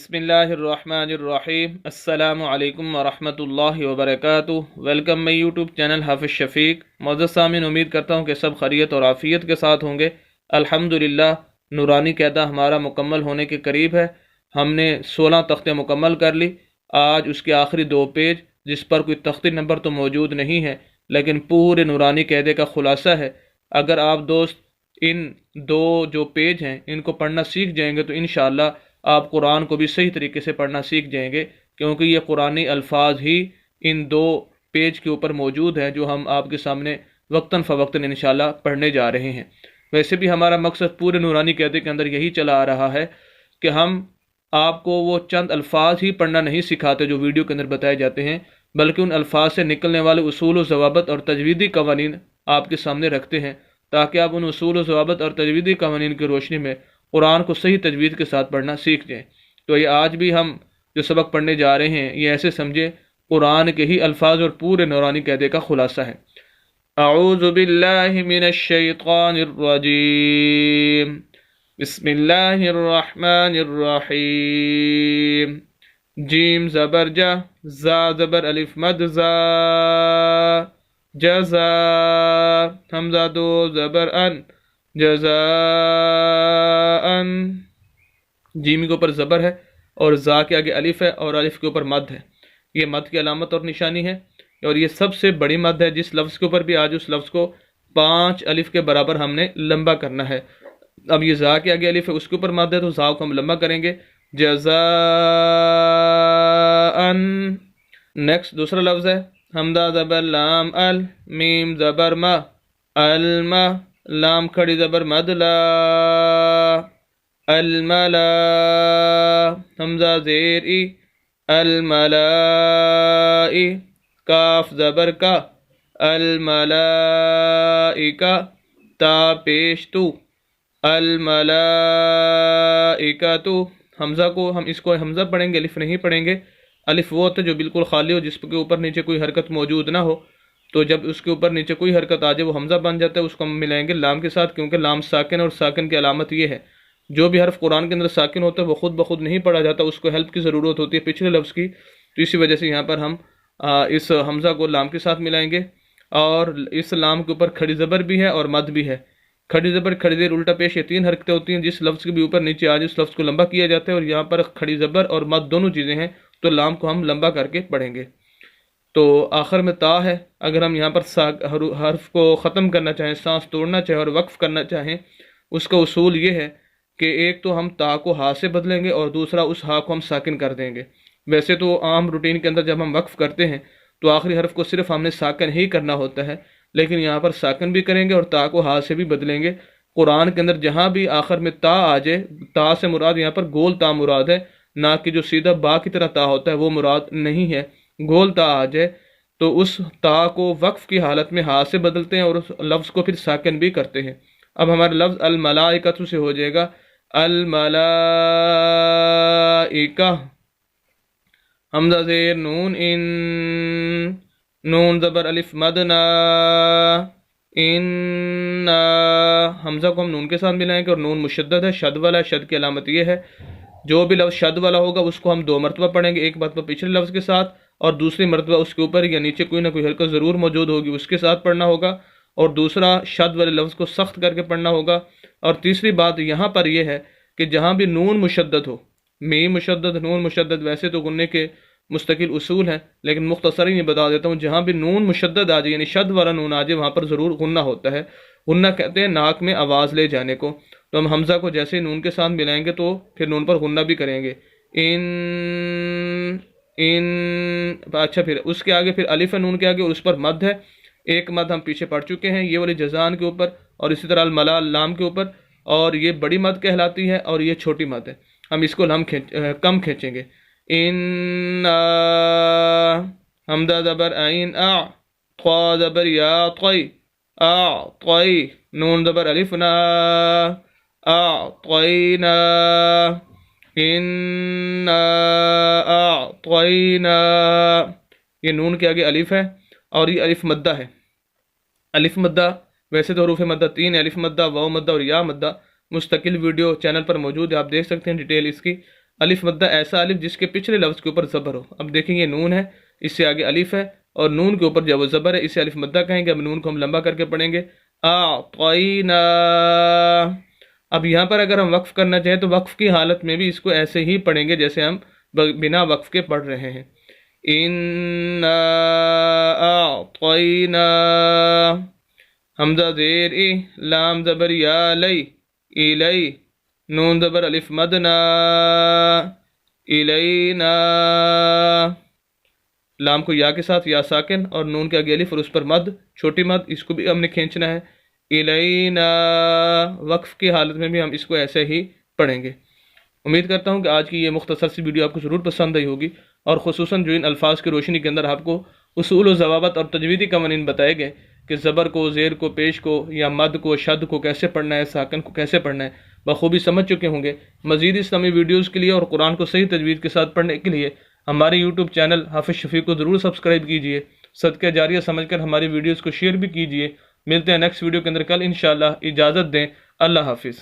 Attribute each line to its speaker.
Speaker 1: बिस्मिल्लाहिर्रहमानिर्रहीम अस्सलामु अलैकुम वरहमतुल्लाहि वबरकातुहू। वेलकम माई यूट्यूब चैनल हाफिज़ शफ़ीक। मौजूद सामीन, उम्मीद करता हूँ कि सब खैरियत और आफ़ियत के साथ होंगे। अल्हम्दुलिल्लाह, नूरानी क़यादा हमारा मुकम्मल होने के करीब है। हमने 16 तख्ते मुकम्मल कर ली। आज उसके आखिरी 2 पेज, जिस पर कोई तख्ती नंबर तो मौजूद नहीं है, लेकिन पूरे नूरानी क़यादे का ख़ुलासा है। अगर आप दोस्त इन 2 जो पेज हैं इनको पढ़ना सीख जाएंगे तो इंशाअल्लाह आप कुरान को भी सही तरीके से पढ़ना सीख जाएंगे, क्योंकि ये कुरानी अल्फाज ही इन 2 पेज के ऊपर मौजूद हैं जो हम आपके सामने वक्तन फ़वक्तन इंशाअल्लाह पढ़ने जा रहे हैं। वैसे भी हमारा मकसद पूरे नूरानी क़यादे के अंदर यही चला आ रहा है कि हम आपको वो चंद अल्फाज ही पढ़ना नहीं सिखाते जो वीडियो के अंदर बताए जाते हैं, बल्कि उन अल्फाज से निकलने वाले उसूल व ज़वाबित और तजवीदी कवानीन आपके सामने रखते हैं, ताकि आप उन उसूल व ज़वाबित और तजवीदी कवानीन की रोशनी में कुरान को सही तजवीद के साथ पढ़ना सीख जाएँ। तो ये आज भी हम जो सबक पढ़ने जा रहे हैं ये ऐसे समझे कुरान के ही अल्फाज और पूरे नूरानी क़यादे का खुलासा है। अऊज़ु बिल्लाहि मिनश शैतानिर रजीम, बिस्मिल्लाहिर रहमानिर रहीम। जीम ज़बर जा, ज़ा ज़बर अलिफ मद ज़ा, जज़ा, हमज़ा 2 ज़बर अन, जज़ाअन। जीम के ऊपर ज़बर है और ज़ा के आगे अलिफ है और अलिफ के ऊपर मद है। ये मद की अलामत और निशानी है और ये सबसे बड़ी मद है। जिस लफ्ज़ के ऊपर भी आज उस लफ्ज़ को 5 अलिफ के बराबर हमने लंबा करना है। अब ये ज़ा के आगे अलिफ है, उसके ऊपर मद है, तो ज़ा को हम लंबा करेंगे, जज़ाअन। नेक्स्ट दूसरा लफ्ज़ है हमदा ज़बर लाम अल, मीम ज़बर मा, अलमा, लाम खड़ी ज़बर मद ला, अलमला, हमज़ा ज़ेर ई, अलमलाई, काफ ज़बर का, अलमलाइका, ता पेश तू, अलमलाइकातु। हमज़ा को हम इसको हमज़ा पढ़ेंगे, अलिफ नहीं पढ़ेंगे। अलिफ वो होता है जो बिल्कुल खाली हो, जिसके ऊपर नीचे कोई हरकत मौजूद ना हो, तो जब उसके ऊपर नीचे कोई हरकत आ जाए वो हमज़ा बन जाता है। उसको हम मिलाएंगे लाम के साथ, क्योंकि लाम साकिन और साकिन की अलामत ये है, जो भी हर्फ कुरान के अंदर साकिन होता है वो खुद ब खुद नहीं पढ़ा जाता, उसको हेल्प की ज़रूरत होती है पिछले लफ्ज़ की। तो इसी वजह से यहाँ पर हम इस हमज़ा को लाम के साथ मिलाएंगे। और इस लाम के ऊपर खड़ी ज़बर भी है और मद भी है। खड़ी ज़बर, खड़ी ज़ेर, उल्टा पेश, ये 3 हरकतें होती हैं। जिस लफ्ज़ के भी ऊपर नीचे आज उस लफ्ज़ को लंबा किया जाता है, और यहाँ पर खड़ी ज़बर और मद दोनों चीज़ें हैं, तो लाम को हम लंबा करके पढ़ेंगे। तो आखिर में ता है। अगर हम यहाँ पर हर्फ को ख़त्म करना चाहें, सांस तोड़ना चाहें और वक्फ़ करना चाहें, उसका उसूल ये है कि एक तो हम ता को हा से बदलेंगे और दूसरा उस हा को हम साकिन कर देंगे। वैसे तो आम रूटीन के अंदर जब हम वक्फ़ करते हैं तो आखिरी हर्फ को सिर्फ हमने साकिन ही करना होता है, लेकिन यहाँ पर साकिन भी करेंगे और ता को हा से भी बदलेंगे। कुरान के अंदर जहाँ भी आखिर में ता आ जाए, ता से मुराद यहाँ पर गोल ता मुराद है, ना कि जो सीधा बा की तरह ता होता है वो मुराद नहीं है। गोल ता आ जाए तो उस ता को वक्फ़ की हालत में हा से बदलते हैं और उस लफ्ज़ को फिर साकिन भी करते हैं। अब हमारा लफ्ज़ अल मलाइकतु से हो जाएगा अल मलाइका, हमज़ा ज़ेर नून इन, नून ज़बर अलिफ मद ना, इन्ना। हमज़ा को हम नून के साथ मिलाएंगे और नून मुशद्दद है, शद वाला है। शद की अलामत ये है, जो भी लफ्ज़ शद वाला होगा उसको हम 2 मरतबा पढ़ेंगे, एक मरतबा पिछले लफ्ज़ के साथ और दूसरी मरतबा उसके ऊपर या नीचे कोई ना कोई हरकत ज़रूर मौजूद होगी उसके साथ पढ़ना होगा, और दूसरा शद वाले लफ्ज़ को सख्त करके पढ़ना होगा। और तीसरी बात यहाँ पर यह है कि जहाँ भी नून मुशद्दद हो, मीम मुशद्दद, नून मुशद्दद, वैसे तो गुन्ने के मुस्तकिल उसूल हैं, लेकिन मुख्तसर ही बता देता हूँ, जहाँ भी नून मुशद्दद आ जाए यानी शद वाला नून आ जाए वहाँ पर ज़रूर गुन्ना होता है। गुन्ना कहते हैं नाक में आवाज़ ले जाने को। तो हम हमज़ा को जैसे ही नून के साथ मिलाएंगे तो फिर नून पर गुन्ना भी करेंगे, इन अच्छा, फिर उसके आगे फिर अलिफ है नून के आगे और उस पर मद है। एक मद हम पीछे पढ़ चुके हैं, ये वाली जज़ान के ऊपर, और इसी तरह मला लाम के ऊपर, और ये बड़ी मद कहलाती है और ये छोटी मद है। हम इसको कम खींचेंगे। इन्ना, हमदा ज़बर आइन आ, ख्वा ज़बर या त्वई, आ त्वई, नून ज़बर अलिफ ना, आ त्वईना, इन्ना आ त्वईना। ये नून के आगे अलिफ है और ये अलिफ मद्दा है। अलिफ मद्दा, वैसे तो हरूफ मद्दा 3 है, अलिफ मद्दा, वाव मद्दा और या मद्दा। मुस्तकिल वीडियो चैनल पर मौजूद है, आप देख सकते हैं डिटेल इसकी। अलिफ मद्दा ऐसा अलिफ जिसके पिछले लफ्ज़ के ऊपर ज़बर हो। अब देखेंगे नून है, इससे आगे अलिफ है और नून के ऊपर जब वो ज़बर है इसे अलिफ मद्दा कहेंगे। अब नून को हम लंबा करके पढ़ेंगे आतईना। अब यहाँ पर अगर हम वक्फ करना चाहें तो वक्फ की हालत में भी इसको ऐसे ही पढ़ेंगे जैसे हम बिना वक्फ के पढ़ रहे हैं। इन्ना आतईना, हमजा ज़ेर ई, लाम ज़बर या लई, इलई, नून ज़बर अलिफ मदना, इलैना, लाम को या के साथ या साकिन और नून के आगे अलिफ और उस पर मद, छोटी मद, इसको भी हमने खींचना है। इलैना, वक्फ की हालत में भी हम इसको ऐसे ही पढ़ेंगे। उम्मीद करता हूँ कि आज की ये मुख्तसर सी वीडियो आपको ज़रूर पसंद आई होगी और ख़ुसूसन जो इन अल्फाज की रोशनी के अंदर आपको उसूल व ज़वाबत और तजवीदी कवानीन बताए गए कि ज़बर को, ज़ेर को, पेश को या मद को, शद को कैसे पढ़ना है, साकन को कैसे पढ़ना है, बखूबी समझ चुके होंगे। मज़ीद इस्लामी वीडियोज़ के लिए और कुरान को सही तजवीज़ के साथ पढ़ने के लिए हमारे यूट्यूब चैनल हाफिज़ शफ़ीक को ज़रूर सब्सक्राइब कीजिए। सदका जारिया समझकर हमारी वीडियोज़ को शेयर भी कीजिए। मिलते हैं नेक्स्ट वीडियो के अंदर कल इंशाअल्लाह। इजाज़त दें। अल्लाह हाफिज़।